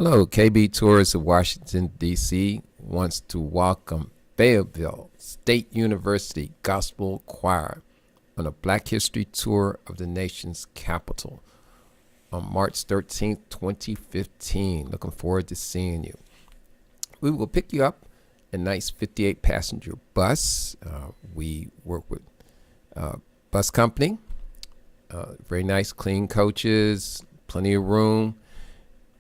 Hello, KB Tours of Washington, D.C. wants to welcome Fayetteville State University Gospel Choir on a Black History Tour of the nation's capital on March 13th, 2015. Looking forward to seeing you. We will pick you up in a nice 58-passenger bus. We work with bus company. Very nice, clean coaches, plenty of room.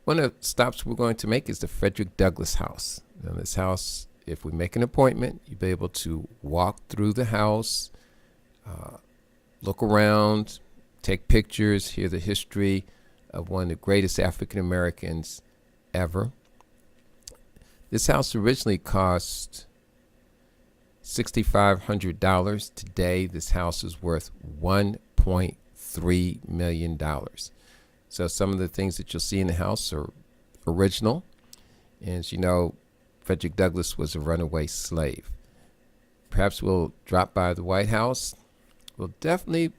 One of the stops we're going to make is the Frederick Douglass house. Now, this house, if we make an appointment, you'll be able to walk through the house, look around, take pictures, hear the history of one of the greatest African Americans ever. This house originally cost $6,500. Today, this house is worth $1.3 million. So some of the things that you'll see in the house are original. And as you know, Frederick Douglass was a runaway slave. Perhaps we'll drop by the White House. We'll definitely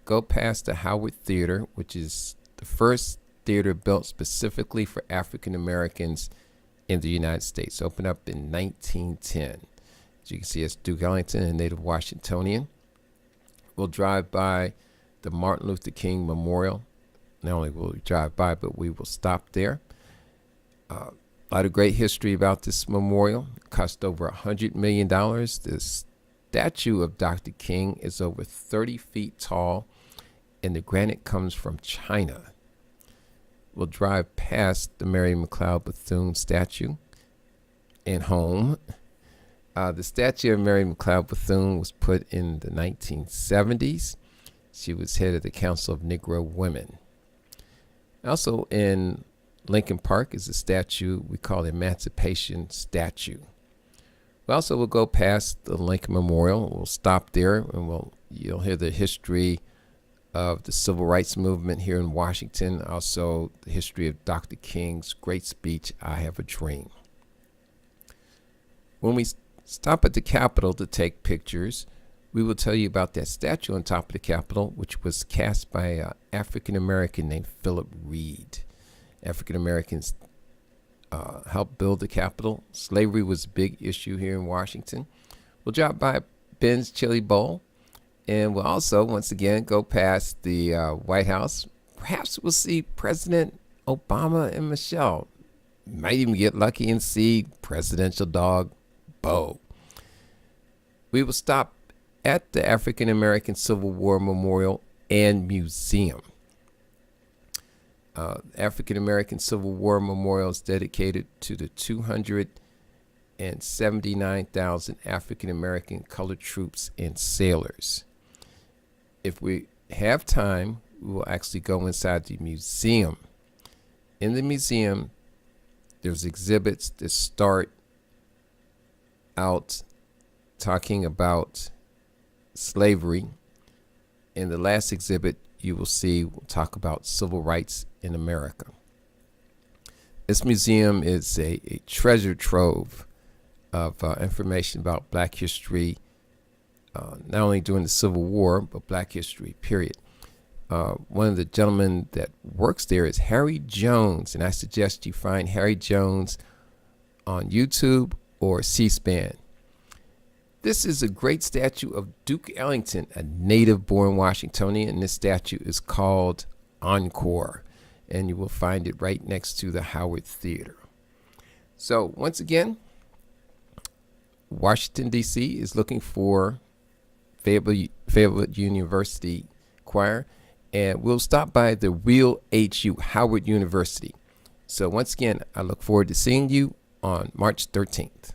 go past the Howard Theater, which is the first theater built specifically for African Americans in the United States. Opened up in 1910. As you can see, it's Duke Ellington, a native Washingtonian. We'll drive by the Martin Luther King Memorial. Not only will we drive by, but we will stop there. A lot of great history about this memorial. It cost over $100 million. The statue of Dr. King is over 30 feet tall, and the granite comes from China. We'll drive past the Mary McLeod Bethune statue and home. The statue of Mary McLeod Bethune was put in the 1970s. She was head of the Council of Negro Women. Also in Lincoln Park is a statue we call the Emancipation Statue. We also will go past the Lincoln Memorial. We'll stop there and you'll hear the history of the Civil Rights Movement here in Washington. Also the history of Dr. King's great speech, I Have a Dream. When we stop at the Capitol to take pictures, we will tell you about that statue on top of the Capitol, which was cast by an African American named Philip Reed. African Americans helped build the Capitol. Slavery was a big issue here in Washington. We'll drop by Ben's Chili Bowl, and we'll also, once again, go past the White House. Perhaps we'll see President Obama and Michelle. Might even get lucky and see presidential dog Bo. We will stop at the African American Civil War Memorial and Museum. African American Civil War Memorial is dedicated to the 279,000 African American colored troops and sailors. If we have time, we will actually go inside the museum. In the museum, there's exhibits that start out talking about slavery. In the last exhibit you will see, we'll talk about civil rights in America. This museum is a treasure trove of information about Black history, not only during the Civil War, but Black history, period. One of the gentlemen that works there is Harry Jones, and I suggest you find Harry Jones on YouTube or C-SPAN. This is a great statue of Duke Ellington, a native-born Washingtonian, and this statue is called Encore, and you will find it right next to the Howard Theater. So once again, Washington, D.C. is looking for Fayetteville University Choir, and we'll stop by the real HU, Howard University. So once again, I look forward to seeing you on March 13th.